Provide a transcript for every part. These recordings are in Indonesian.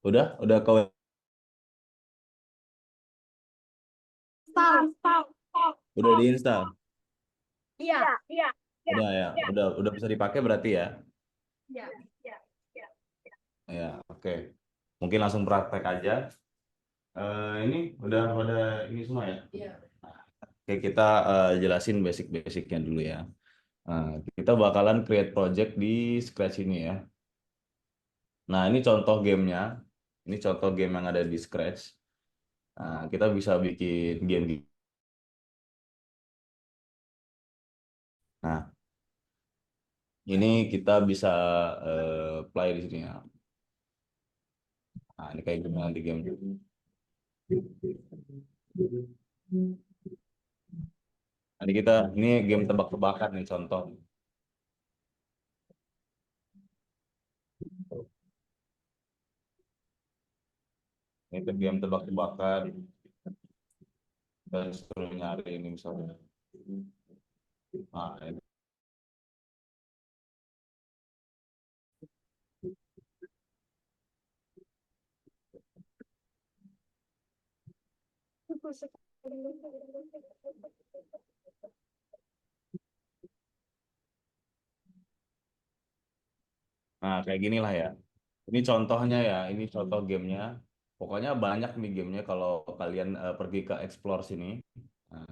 Udah kau udah diinstal? Iya, iya, Udah ya, udah bisa dipakai berarti ya. iya. Ya, oke. Mungkin langsung praktek aja. Ini udah ini semua ya. Oke, kita jelasin basic-basicnya dulu ya. Nah, kita bakalan create project di Scratch ini ya. Nah, ini contoh gamenya. Ini contoh game yang ada di Scratch. Nah, kita bisa bikin game. Nah, ini kita bisa play di sini ya. Nah, ini kayak gimana di game. Nanti ini game tebak-tebakan nih contoh. Ini game tebak-tebakan. Dan suruh nyari ini misalnya. Nah, ini. Nah, kayak gini lah ya. Ini contohnya ya, ini contoh gamenya. Pokoknya banyak nih gamenya kalau kalian pergi ke Explore sini. Nah,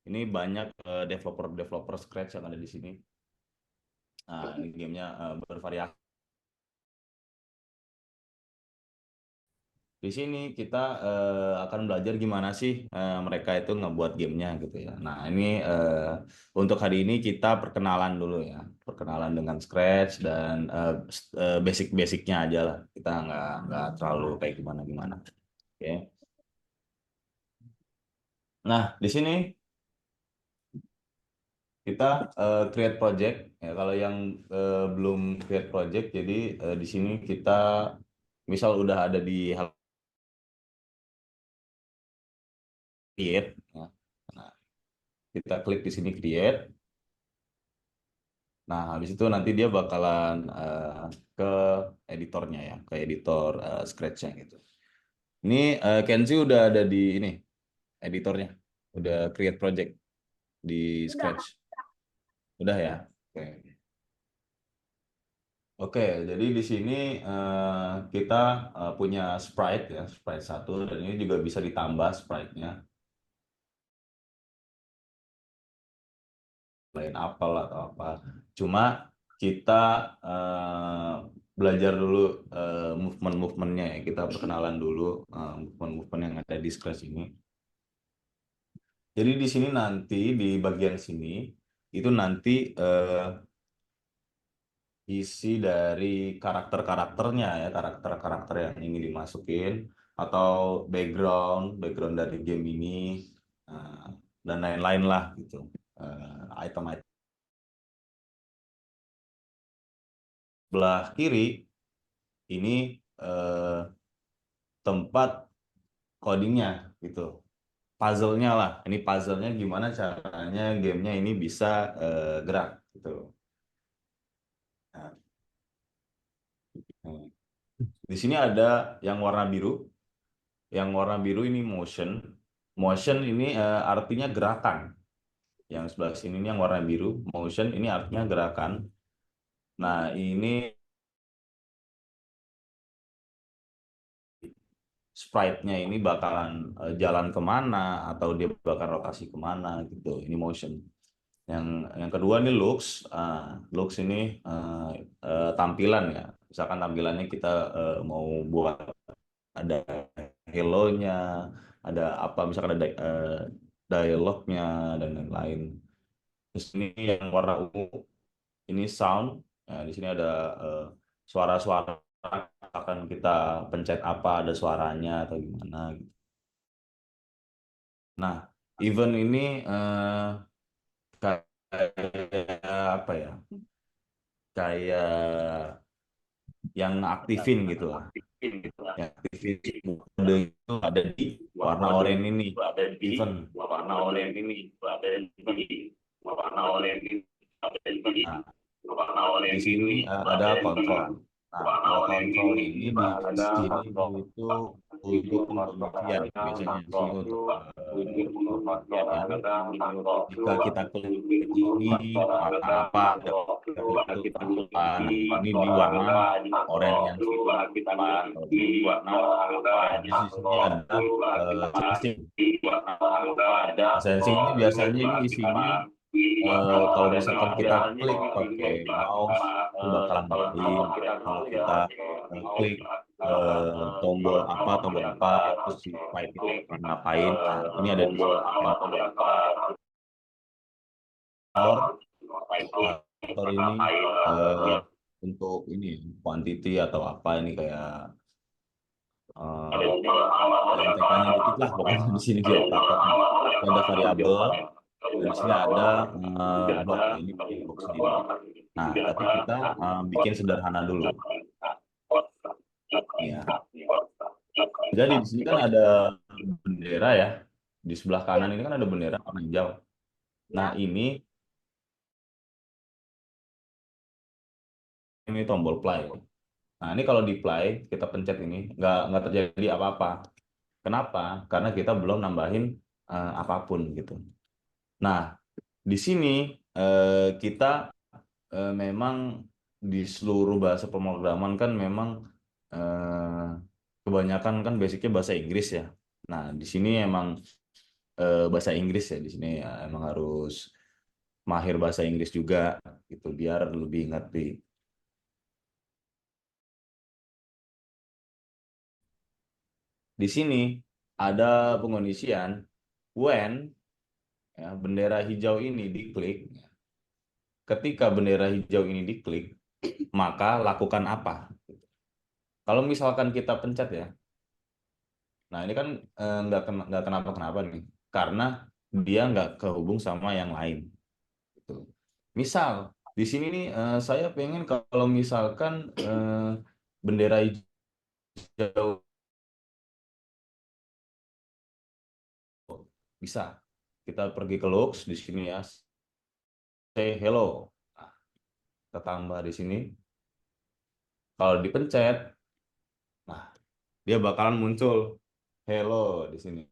ini banyak developer-developer Scratch yang ada di sini. Nah, ini gamenya bervariasi. Di sini kita akan belajar gimana sih mereka itu ngebuat gamenya gitu ya. Nah, ini untuk hari ini kita perkenalan dulu ya. Perkenalan dengan Scratch dan basic-basicnya aja lah. Kita nggak terlalu kayak gimana-gimana. Oke. Nah, di sini kita create project. Ya, kalau yang belum create project, jadi di sini kita misal udah ada di create. Ya. Nah, kita klik di sini create. Nah, habis itu nanti dia bakalan ke editornya ya, ke editor Scratch-nya gitu. Ini Kenzi udah ada di ini editornya, udah create project di Scratch. Udah ya. Oke. Oke, jadi di sini kita punya sprite ya, sprite satu dan ini juga bisa ditambah sprite-nya, lain apel atau apa. Cuma kita eh, belajar dulu movement-movementnya ya. Kita perkenalan dulu movement-movement yang ada di Scratch ini. Jadi di sini nanti di bagian sini itu nanti isi dari karakter-karakternya ya, karakter-karakter yang ingin dimasukin atau background dari game ini eh, dan lain-lain lah gitu. Item-item sebelah kiri ini eh, tempat codingnya gitu, puzzle-nya lah. Ini puzzle-nya gimana caranya gamenya ini bisa gerak gitu. Nah, hmm. Di sini ada yang warna biru. Yang warna biru ini motion. Motion ini artinya gerakan. Yang sebelah sini ini yang warna biru, motion ini artinya gerakan. Nah, ini sprite-nya ini bakalan jalan kemana atau dia bakal rotasi kemana gitu. Ini motion. Yang yang kedua ini looks. Looks ini tampilan ya. Misalkan tampilannya kita mau buat ada hello-nya, ada apa misalkan ada dialognya dan lain-lain. Terus ini yang warna ungu ini sound. Nah, di sini ada eh, suara-suara akan kita pencet apa ada suaranya atau gimana gitu. Nah, event ini kayak apa ya? Kayak yang aktifin gitu lah. Yang aktifin mode itu ada di warna oranye ini. Event. warna oranye ini ada di warna oranye ini ada Nah, di warna di oranye sini ini ada ada di kontrol. Nah, kalau kontrol ini di sini itu untuk pemberhentian biasanya di sini untuk pemberhentian. Jika kita klik ini maka apa? Kita klik itu apa? Nah, ini di warna oranye yang depan. Nah, di sini ada sensing. Nah, sensing ini biasanya ini isinya kalau misalkan kita klik pakai mouse itu bakalan ngapain. Kalau kita klik tombol apa, terus si pipe itu bakalan ngapain. Nah, ini ada di sini sensor. Sensor ini eh, untuk ini quantity atau apa ini kayak MTK-nya dikit lah pokoknya di sini di operatornya. Ini ada variabel dan di sini ada box. Ini box sendiri. Nah, tapi kita bikin sederhana dulu. Ya. Jadi di sini kan ada bendera ya. Di sebelah kanan ini kan ada bendera warna hijau. Nah, ini tombol play. Nah, ini kalau di play kita pencet ini nggak terjadi apa-apa. Kenapa? Karena kita belum nambahin apapun gitu. Nah, di sini kita memang di seluruh bahasa pemrograman kan memang eh, kebanyakan kan basicnya bahasa Inggris ya. Nah, di sini emang bahasa Inggris ya di sini ya emang harus mahir bahasa Inggris juga gitu biar lebih ngerti. Di sini ada pengondisian when ya, bendera hijau ini diklik. Ketika bendera hijau ini diklik, maka lakukan apa? Kalau misalkan kita pencet ya, nah ini kan nggak kenapa-kenapa nih, karena dia nggak kehubung sama yang lain. Gitu. Misal di sini nih saya pengen kalau misalkan bendera hijau bisa kita pergi ke Lux di sini ya, say hello. Nah, kita tambah di sini. Kalau dipencet, nah dia bakalan muncul hello di sini.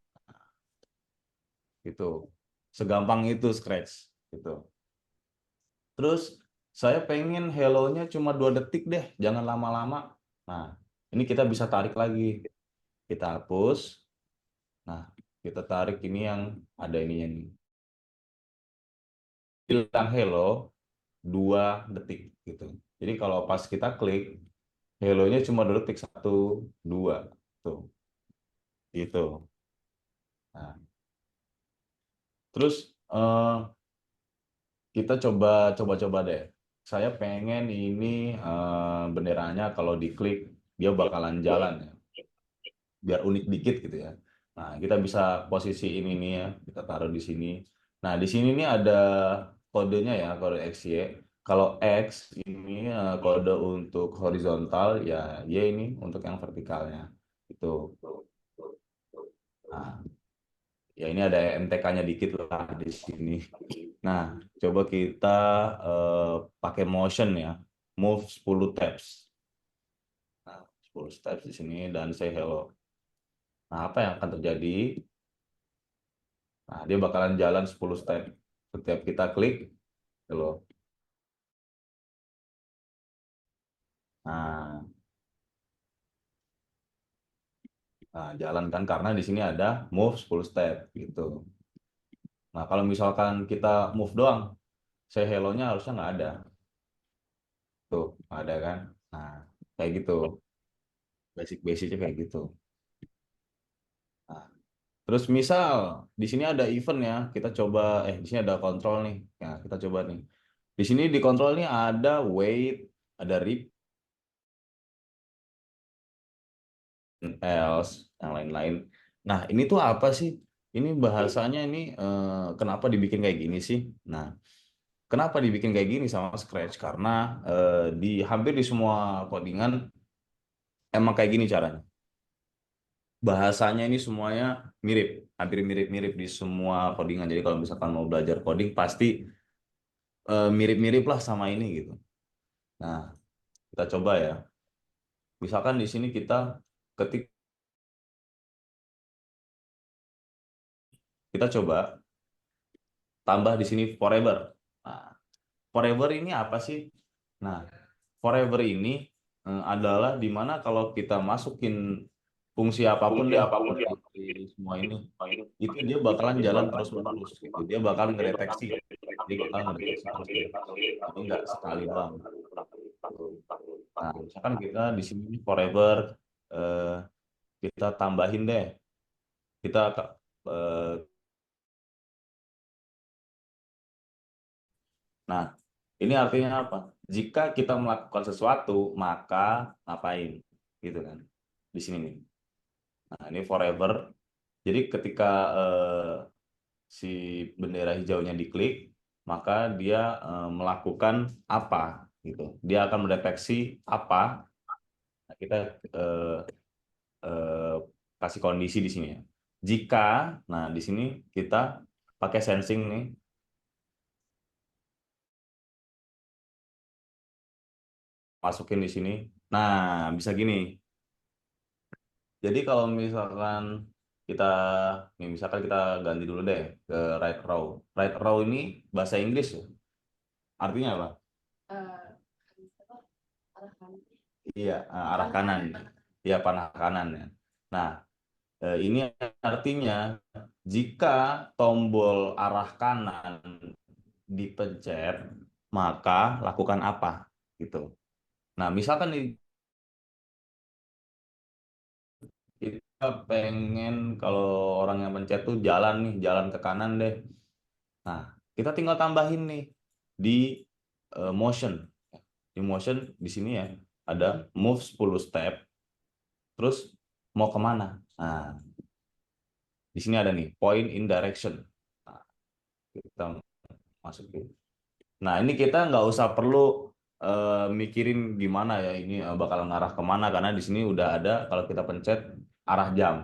Gitu. Segampang itu Scratch gitu. Terus saya pengen hello-nya cuma 2 detik deh, jangan lama-lama. Nah, ini kita bisa tarik lagi. Kita hapus. Nah, kita tarik ini yang ada ininya nih. Bilang hello 2 detik gitu. Jadi kalau pas kita klik, hello-nya cuma 2 detik, 1, 2 tuh. Gitu. Nah, terus kita coba deh. Saya pengen ini benderanya kalau diklik dia bakalan jalan ya, biar unik dikit gitu ya. Nah, kita bisa posisiin ini ya, kita taruh di sini. Nah, di sini nih ada kodenya ya, kode XY. Kalau X ini kode untuk horizontal, ya Y ini untuk yang vertikalnya. Itu. Nah, ya ini ada MTK-nya dikit lah di sini. Nah, coba kita pakai motion ya. Move 10 tabs. Nah, 10 steps di sini dan say hello. Nah, apa yang akan terjadi? Nah, dia bakalan jalan 10 step. Setiap kita klik, hello. Nah, jalan kan karena di sini ada move 10 step gitu. Nah, kalau misalkan kita move doang, say hello-nya harusnya nggak ada. Tuh, nggak ada kan? Nah, kayak gitu. Basic-basicnya kayak gitu. Nah, terus misal di sini ada event ya, kita coba di sini ada kontrol nih. Nah, kita coba nih. Di sini di kontrol nih ada wait, ada repeat, else, yang lain-lain. Nah, ini tuh apa sih? Ini bahasanya ini kenapa dibikin kayak gini sih? Nah, kenapa dibikin kayak gini sama Scratch? Karena di hampir di semua codingan emang kayak gini caranya. Bahasanya ini semuanya mirip, hampir mirip-mirip di semua codingan. Jadi kalau misalkan mau belajar coding pasti mirip-mirip lah sama ini gitu. Nah, kita coba ya. Misalkan di sini kita ketik kita coba tambah di sini forever. Nah, forever ini apa sih? Nah, forever ini adalah dimana kalau kita masukin fungsi apapun Fungsi deh apapun ya. di semua ini, itu dia bakalan jalan terus menerus gitu. Dia bakal ngedeteksi, terus menerus. Jadi nggak sekali doang. Nah, misalkan kita di sini forever, eh, kita tambahin deh, kita eh, nah ini artinya apa? Jika kita melakukan sesuatu, maka ngapain, gitu kan? Di sini nih. Nah, ini forever. Jadi ketika si bendera hijaunya diklik, maka dia melakukan apa, gitu. Dia akan mendeteksi apa. Nah, kita eh, eh, kasih kondisi di sini ya. Jika, nah di sini kita pakai sensing nih, masukin di sini. Nah, bisa gini. Jadi kalau misalkan kita, nih misalkan kita ganti dulu deh ke right row. Right row ini bahasa Inggris ya. Artinya apa? Iya, arah kanan. Iya, panah kanan ya. Nah, ini artinya jika tombol arah kanan dipencet, maka lakukan apa gitu. Nah, misalkan nih kita pengen kalau orang yang pencet tuh jalan nih, jalan ke kanan deh. Nah, kita tinggal tambahin nih di motion. Di motion di sini ya ada move 10 step, terus mau kemana? Nah, di sini ada nih point in direction. Nah, kita masukin. Nah, ini kita nggak usah perlu mikirin gimana ya ini bakal ngarah kemana karena di sini udah ada kalau kita pencet arah jam,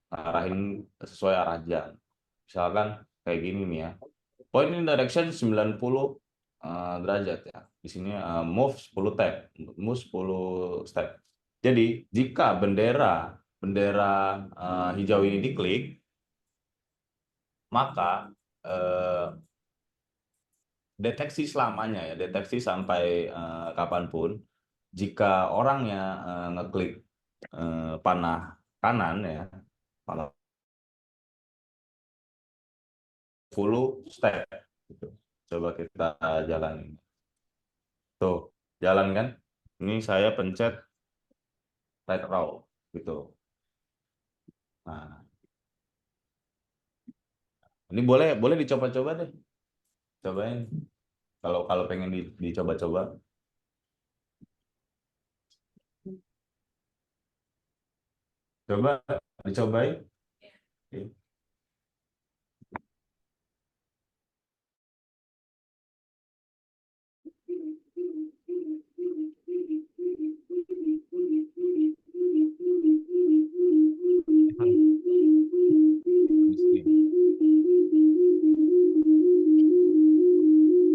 arahin sesuai arah jam. Misalkan kayak gini nih ya. Point in direction 90 derajat ya. Di sini move 10 step, move 10 step. Jadi, jika bendera bendera hijau ini diklik, maka eh, deteksi selamanya ya, deteksi sampai kapanpun. Jika orangnya ngeklik panah kanan ya, panah 10 step. Gitu. Coba kita jalanin. Tuh, jalan kan? Ini saya pencet right row gitu. Nah, ini boleh boleh dicoba-coba deh. Cobain kalau kalau pengen dicoba-coba. Coba dicobain. Oke.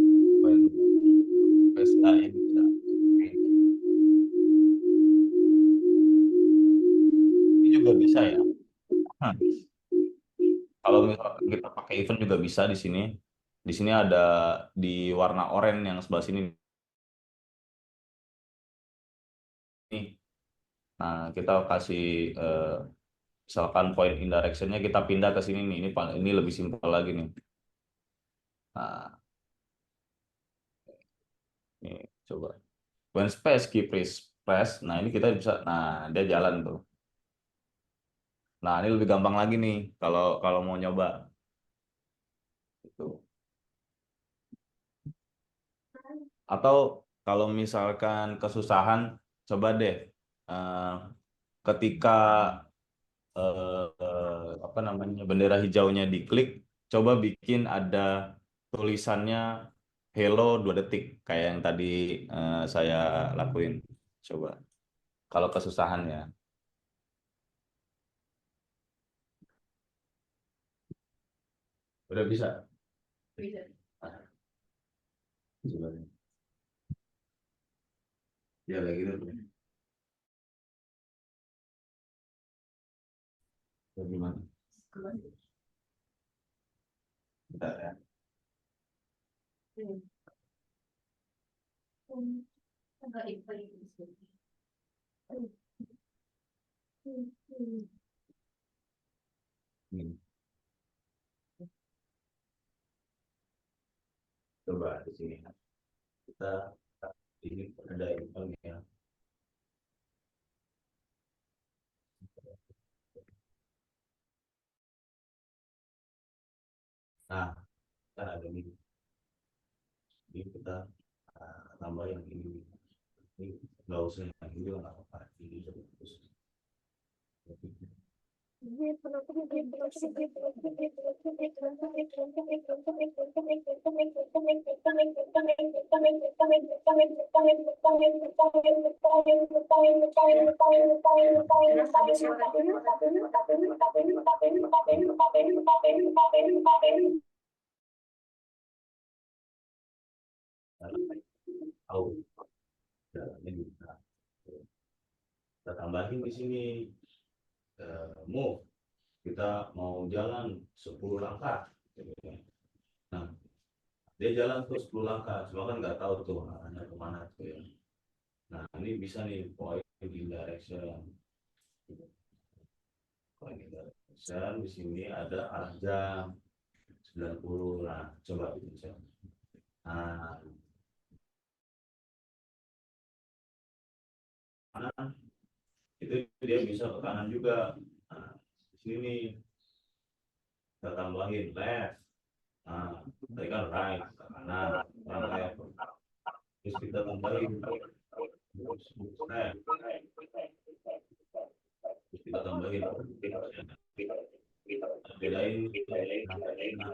Ini cobain dulu. PSA bisa. Oke. Ini juga bisa ya. Hah. Kalau misalkan kita pakai event juga bisa di sini. Di sini ada di warna oranye yang sebelah sini nih. Nah, kita kasih misalkan point in direction-nya kita pindah ke sini nih. Ini lebih simpel lagi nih. Nah, ini coba. When space key press. Nah, ini kita bisa. Nah, dia jalan tuh. Nah, ini lebih gampang lagi nih kalau kalau mau nyoba. Itu. Atau kalau misalkan kesusahan, coba deh eh, ketika apa namanya bendera hijaunya diklik, coba bikin ada tulisannya Hello 2 detik kayak yang tadi saya lakuin. Coba kalau kesusahan ya, udah bisa. Nah, coba. Ya kayak gitu tuh. Gimana? Bentar ya. Hmm. Coba di sini kita ini ada infonya. Nah, kita ada ini kita tambah yang ini nggak usah yang ini juga nggak apa-apa ini terus. Tahu, ya, ini kita tambahin di sini move. Kita mau jalan 10 langkah. Nah, dia jalan tuh 10 langkah, cuma kan nggak tahu tuh arahnya kemana tuh ya. Nah, ini bisa nih point in direction. Point in direction di sini ada arah jam 90. Nah, coba bisa. Nah, nah, itu dia bisa ke kanan juga. Nah, di sini kita tambahin left. Nah, tadi kan right, ke kanan, sekarang left. Terus kita tambahin left. Terus kita tambahin bedain. Nah,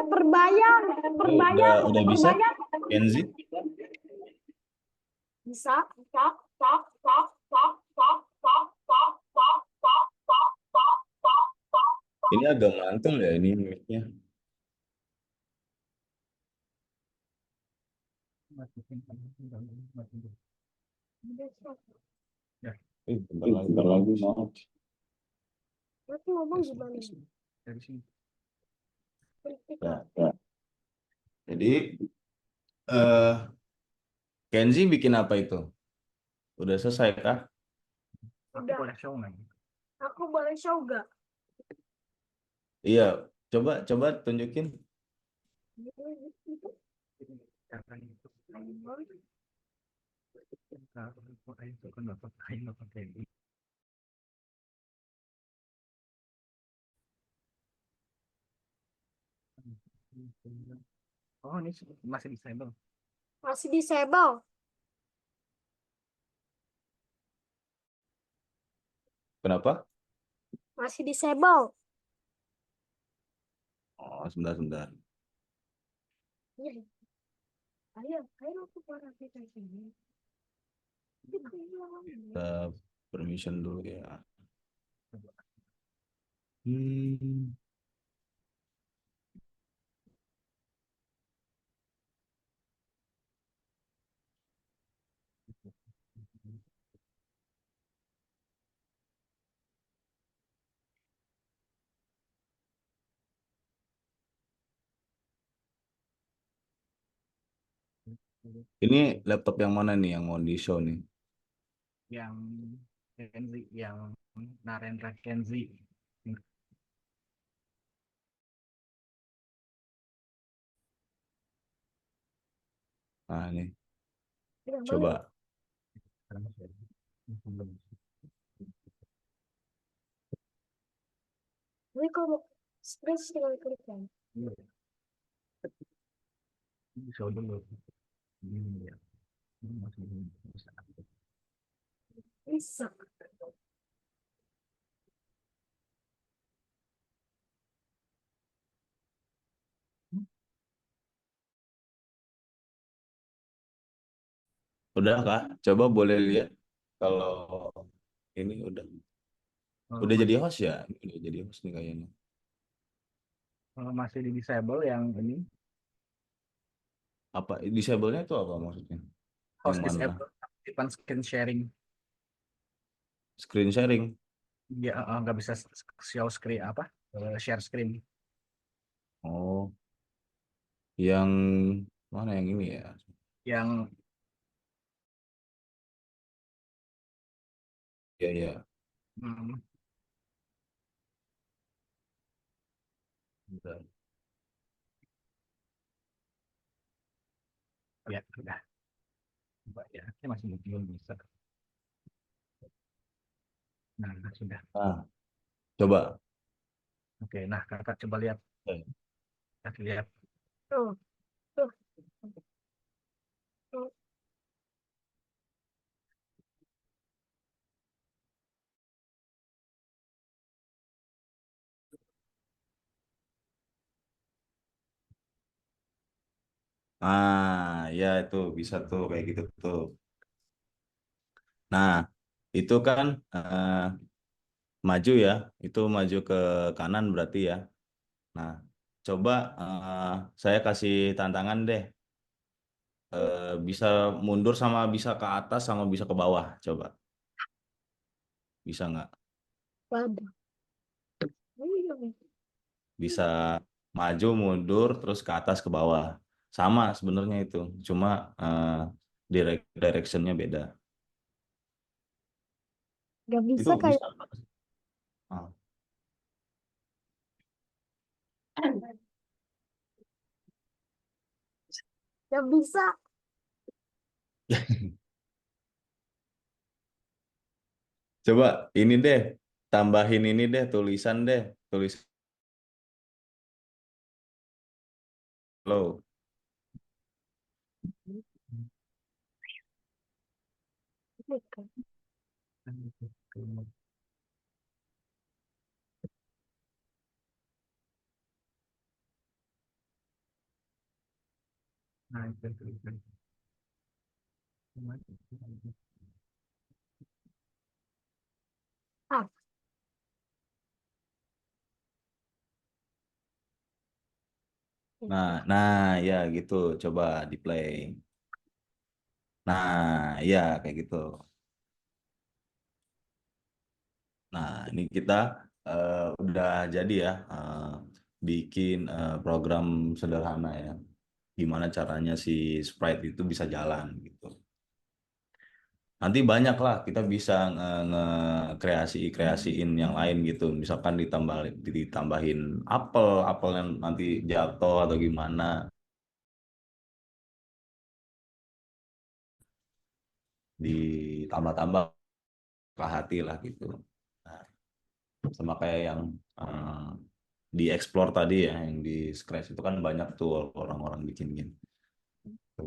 Perbayang, perbayang, udah bisa Kenzi. bisa. Ini agak mantul ya ini mic-nya. Bentar lagi mau. Nanti ngomong gimana? Ya, ya. Jadi eh Kenzi bikin apa itu? Udah selesai kah? Udah. Aku boleh show gak? Iya, coba tunjukin. Oh, ini masih disable. Masih disable. Kenapa? Masih disable. Oh, sebentar. Iya. Ayo aku buat aplikasinya. Kita permission dulu ya. Hmm. Ini laptop yang mana nih yang mau di show nih? Yang Kenzi, yang Narendra Kenzi. Nah, ini Yang mana? coba. Ini kalau space tinggal klik kan. Show dulu. Ini ya. Ini masih bisa. Bisa. Udah kah? Coba boleh lihat kalau ini udah jadi Masih host ya? Udah jadi host nih kayaknya. masih di disable yang ini. Apa disable-nya itu apa maksudnya? Yang Host mana? disable, aktifkan screen sharing. Screen sharing. Dia nggak bisa show screen apa? Share screen. Oh, yang mana yang ini ya? Yang Ya ya. hmm, Bentar. ya udah. Coba ya, ini masih belum bisa. Nah, sudah. Nah, coba. Oke, nah kakak coba lihat, Eh, lihat. Tuh, tuh, tuh. ya itu bisa tuh kayak gitu tuh. Nah, itu kan maju ya, itu maju ke kanan berarti ya. Nah, coba saya kasih tantangan deh. Bisa mundur sama bisa ke atas sama bisa ke bawah. Coba, bisa nggak? Waduh. Iya. Bisa maju, mundur, terus ke atas ke bawah. Sama sebenarnya itu, cuma directionnya beda. Gak Itu bisa kayak bisa. Ah. gak bisa. Coba ini deh, tambahin ini deh, tulisan deh, tulis lo. Nah, itu. Ah, Nah, ya gitu. Coba di play. Nah, ya kayak gitu. Nah, ini kita udah jadi ya bikin program sederhana ya. Gimana caranya si Sprite itu bisa jalan gitu. Nanti banyak lah kita bisa kreasiin yang lain gitu. Misalkan ditambahin apel yang nanti jatuh atau gimana, ditambah-tambah ke hati lah gitu. Nah, sama kayak yang eh, di explore tadi ya, yang di Scratch itu kan banyak tuh orang-orang bikin gitu.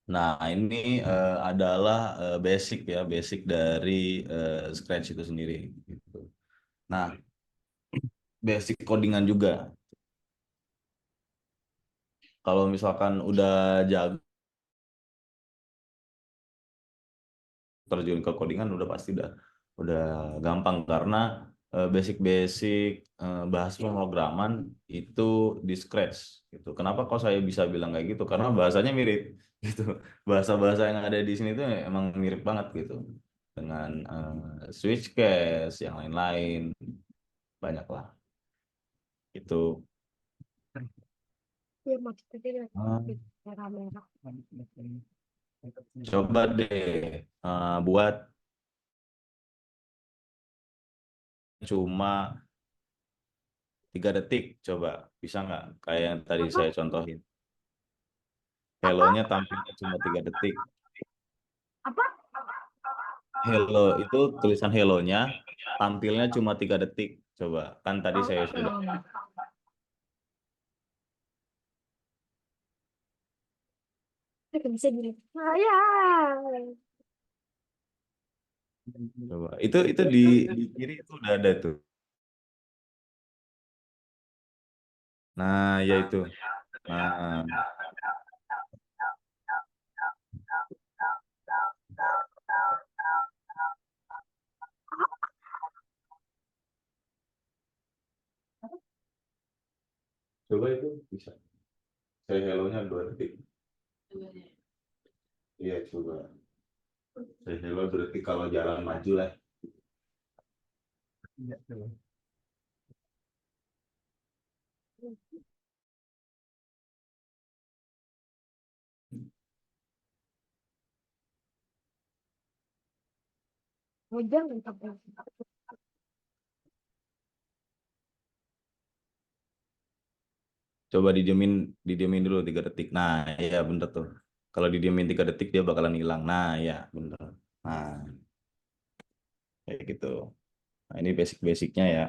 Nah, ini adalah basic dari Scratch itu sendiri. Gitu. Nah, basic codingan juga. Kalau misalkan udah jago terjun ke codingan udah pasti udah gampang karena basic-basic bahasa pemrograman itu di Scratch gitu. Kenapa kok saya bisa bilang kayak gitu? Karena bahasanya mirip gitu. Bahasa-bahasa yang ada di sini tuh emang mirip banget gitu dengan switch case yang lain-lain banyak lah itu. ya maksudnya dia Hmm. merah-merah. Coba deh buat cuma 3 detik, coba bisa nggak kayak yang tadi Apa? saya contohin. Apa? Hello-nya tampilnya cuma 3 detik. Apa? Hello itu tulisan hello-nya tampilnya cuma 3 detik. Coba kan tadi saya Oke. sudah. Gak bisa dilihat. Ah, ya. Coba itu di kiri itu udah ada tuh. Nah ya itu. Nah Coba itu bisa. Say hello-nya 2 detik. Iya, coba. Say hello 2 detik kalau jalan maju lah. Iya, tuh. Hujan nggak apa. Coba didiemin dulu 3 detik. Nah, ya bener tuh. Kalau didiemin 3 detik dia bakalan hilang. Nah, ya bener. Nah, kayak gitu. Nah, ini basic-basicnya ya.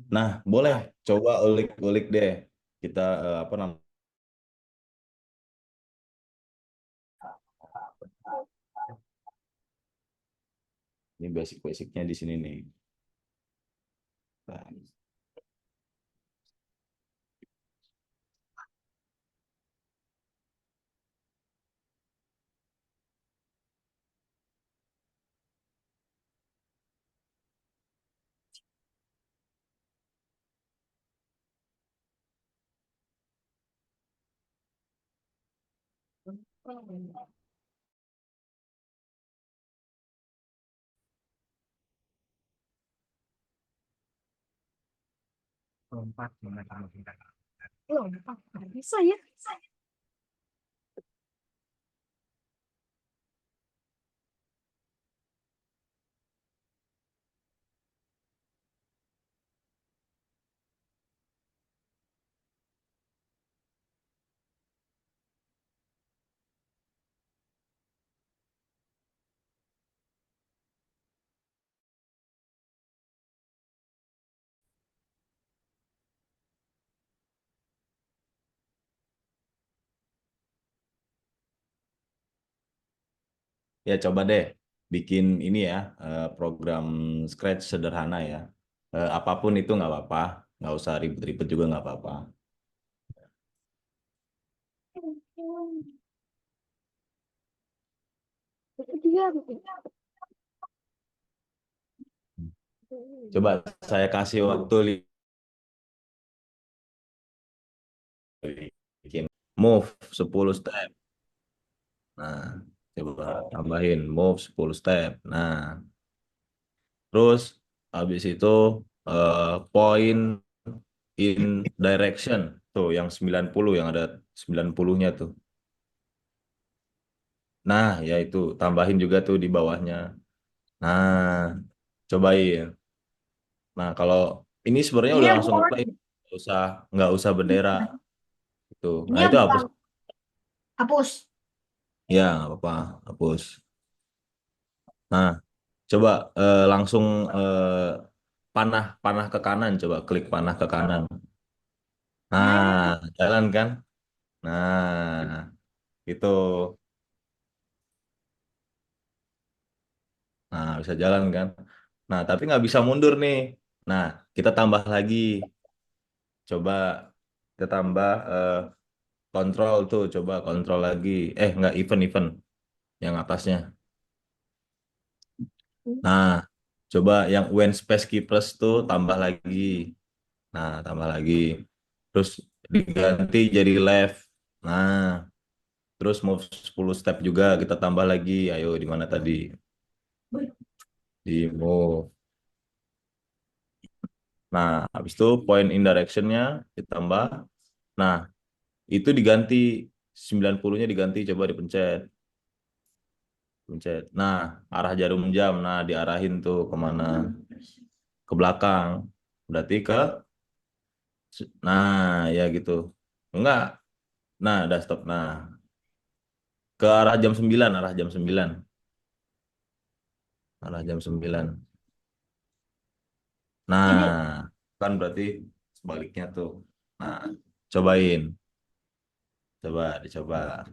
Nah, boleh coba ulik-ulik deh. Kita apa namanya? Ini basic-basicnya di sini nih. Nah, Lompat gimana kamu kita? Lompat nggak bisa ya. ya coba deh bikin ini ya program Scratch sederhana ya. Apapun itu nggak apa-apa, nggak usah ribet-ribet juga nggak apa-apa. Itu dia. Coba saya kasih waktu bikin move 10 step. Nah, coba tambahin move 10 step. Nah, terus habis itu point in direction tuh yang 90 yang ada 90-nya tuh. Nah, ya itu tambahin juga tuh di bawahnya. Nah, cobain. Nah, kalau ini sebenarnya Ini udah yang langsung forward. play, nggak usah bendera gitu. Ini Nah, yang itu hapus. bukan hapus. Ya, nggak apa-apa, hapus. Nah, coba langsung panah panah ke kanan, coba klik panah ke kanan. Ya. Nah, jalan kan? Nah, itu. Nah, bisa jalan kan? Nah, tapi nggak bisa mundur nih. Nah, kita tambah lagi. Coba kita tambah kontrol tuh. Coba kontrol lagi. Nggak event-event yang atasnya. Nah, coba yang when space keepers tuh tambah lagi. Nah, tambah lagi. Terus diganti jadi left. Nah, terus move 10 step juga kita tambah lagi. Ayo, di mana tadi? Di move. Nah, habis itu point in direction-nya ditambah. Nah, itu diganti 90-nya diganti coba dipencet. Pencet. Nah, arah jarum jam. Nah, diarahin tuh kemana? Ke belakang. Berarti ke nah, ya gitu. Enggak. Nah, udah stop. Nah, ke arah jam 9, arah jam 9. Arah jam 9. Ini Nah, kan berarti sebaliknya tuh. Nah, cobain. Coba dicoba.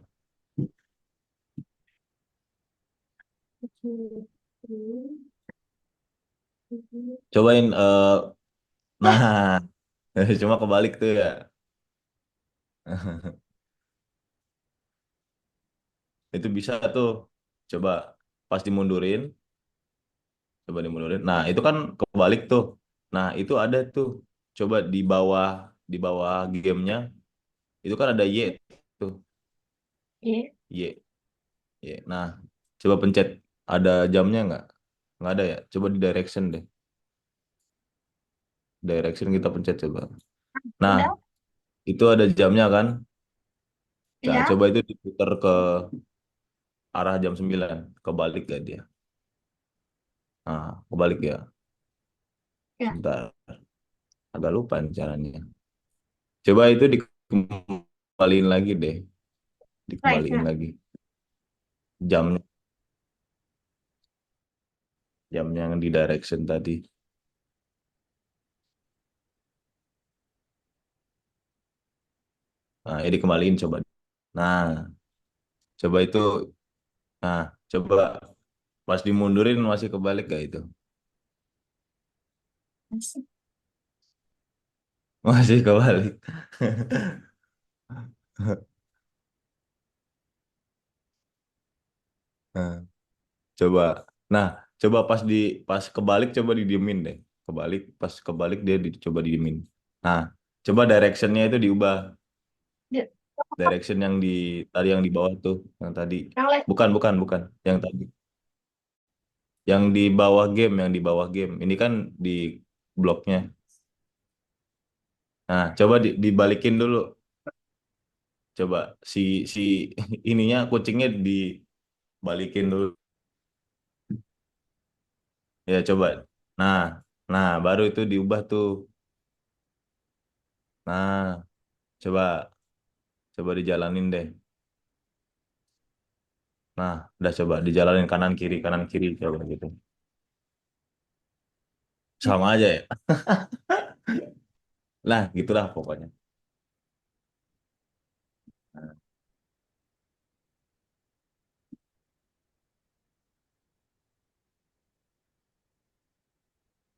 Cobain nah, cuma kebalik tuh ya. Itu bisa tuh. Coba pas dimundurin, coba dimundurin. Nah, itu kan kebalik tuh. Nah, itu ada tuh. coba di bawah gamenya itu kan ada Y tuh, Iya. Y, Y. Nah, coba pencet, ada jamnya nggak? Nggak ada ya. Coba di direction deh. Direction kita pencet coba. Nah, Udah. itu ada jamnya kan? Nah, Iya. coba itu diputar ke arah jam 9. Kebalik gak dia? Nah, kebalik ya. Ya. Sebentar. Agak lupa nih caranya. Coba itu dikembaliin lagi deh. Right. Dikembaliin Ya. lagi. Jamnya, jamnya yang di direction tadi. Nah, ini dikembaliin coba. Nah, coba itu. Nah, coba pas dimundurin masih kebalik gak itu? Asik. Masih kebalik. Nah, coba. Nah, coba pas kebalik coba didiemin deh. Kebalik, pas kebalik dia coba didiemin. Nah, coba directionnya itu diubah. Dia. Direction yang tadi yang di bawah tuh, yang tadi. Yang lain. Bukan, yang tadi. Yang di bawah game, yang di bawah game. Ini kan di bloknya. Nah, coba dibalikin dulu. Coba si si ininya kucingnya dibalikin dulu. Ya, coba. Nah, nah baru itu diubah tuh. Nah, coba dijalanin deh. Nah, udah coba dijalanin kanan kiri coba gitu. Sama aja ya. Lah, gitulah pokoknya.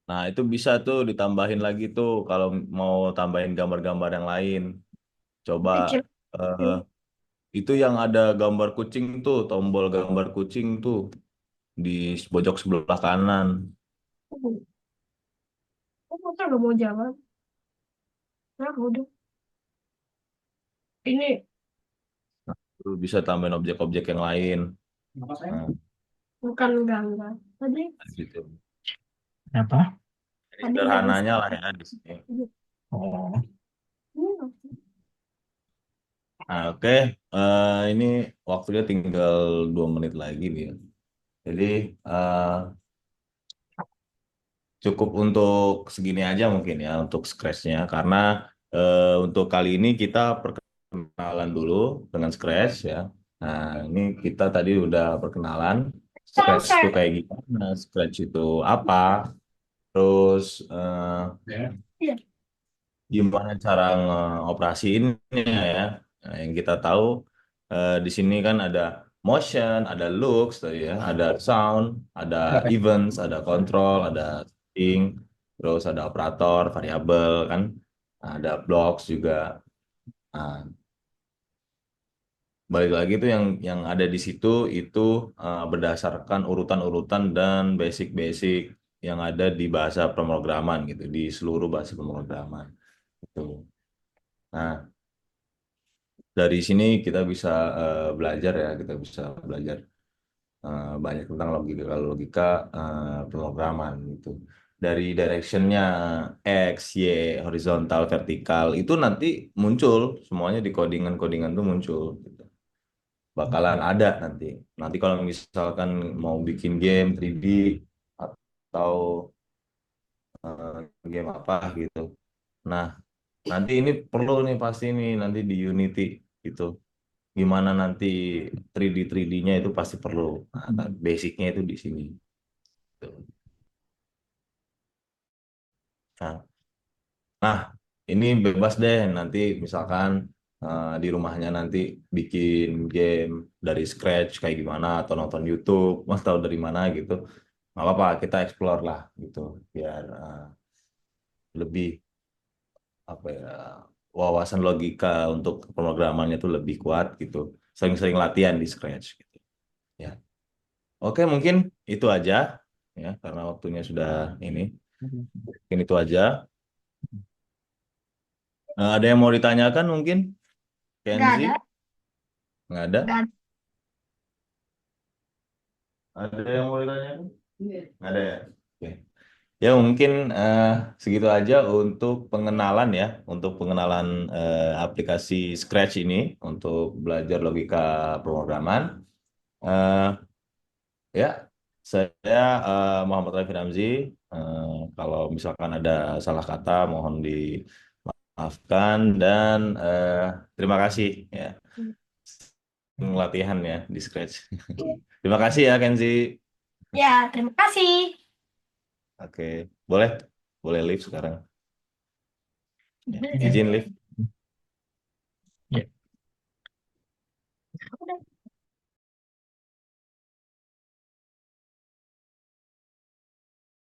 Nah, itu bisa tuh ditambahin lagi tuh kalau mau tambahin gambar-gambar yang lain. Coba Kecil. eh, itu yang ada gambar kucing tuh, tombol gambar kucing tuh di pojok sebelah kanan. Oh, motor gak mau jalan. Nah, udah. Ini Tuh bisa tambahin objek-objek yang lain. Nah, bukan enggak. Tadi, gitu. Apa? Jadi tadi nggak bisa. sederhananya lah ya di sini. Oh, Nah, oke. Ini waktunya tinggal 2 menit lagi nih. Jadi eh, cukup untuk segini aja mungkin ya untuk Scratch-nya karena untuk kali ini kita perkenalan dulu dengan Scratch ya. Nah, ini kita tadi udah perkenalan Scratch itu Selesai. kayak gimana, Scratch itu apa, terus Iya. gimana cara ngoperasiinnya ya. Nah, yang kita tahu di sini kan ada motion, ada looks, tadi ya, ada sound, ada events, ada control, ada setting, terus ada operator, variabel kan, ada blocks juga. Nah, balik lagi tuh yang ada di situ itu berdasarkan urutan-urutan dan basic-basic yang ada di bahasa pemrograman gitu, di seluruh bahasa pemrograman. Gitu. Nah, dari sini kita bisa belajar ya, kita bisa belajar banyak tentang logika pemrograman gitu. Dari directionnya X, Y, horizontal, vertikal itu nanti muncul semuanya di codingan-codingan tuh muncul. Gitu. Bakalan ada nanti. Nanti kalau misalkan mau bikin game 3D atau game apa gitu. Nah, nanti ini perlu nih pasti nih nanti di Unity gitu. Gimana nanti 3D-nya itu pasti perlu. Nah, basicnya itu di sini. Tuh. Nah, nah, ini bebas deh nanti misalkan di rumahnya nanti bikin game dari scratch kayak gimana atau nonton YouTube atau dari mana gitu. Nggak apa-apa, kita explore lah gitu biar lebih apa ya wawasan logika untuk pemrogramannya itu lebih kuat gitu. Sering-sering latihan di scratch gitu. Ya. Oke, mungkin itu aja ya karena waktunya sudah ini. Mungkin itu aja. Ada yang mau ditanyakan mungkin? Nggak Kenzi? ada. Nggak ada? Nggak ada. Ada yang mau ditanyakan? Nggak ada ya? Oke. Ya mungkin segitu aja untuk pengenalan ya, untuk pengenalan aplikasi Scratch ini untuk belajar logika pemrograman. Eh, ya, saya Muhammad Raffi Ramzi. Kalau misalkan ada salah kata, mohon dimaafkan dan terima kasih ya latihan ya di Scratch. Terima kasih ya Kenzi. Ya, terima kasih. Oke, boleh, boleh live sekarang. Ya, izin live. Ya. Udah.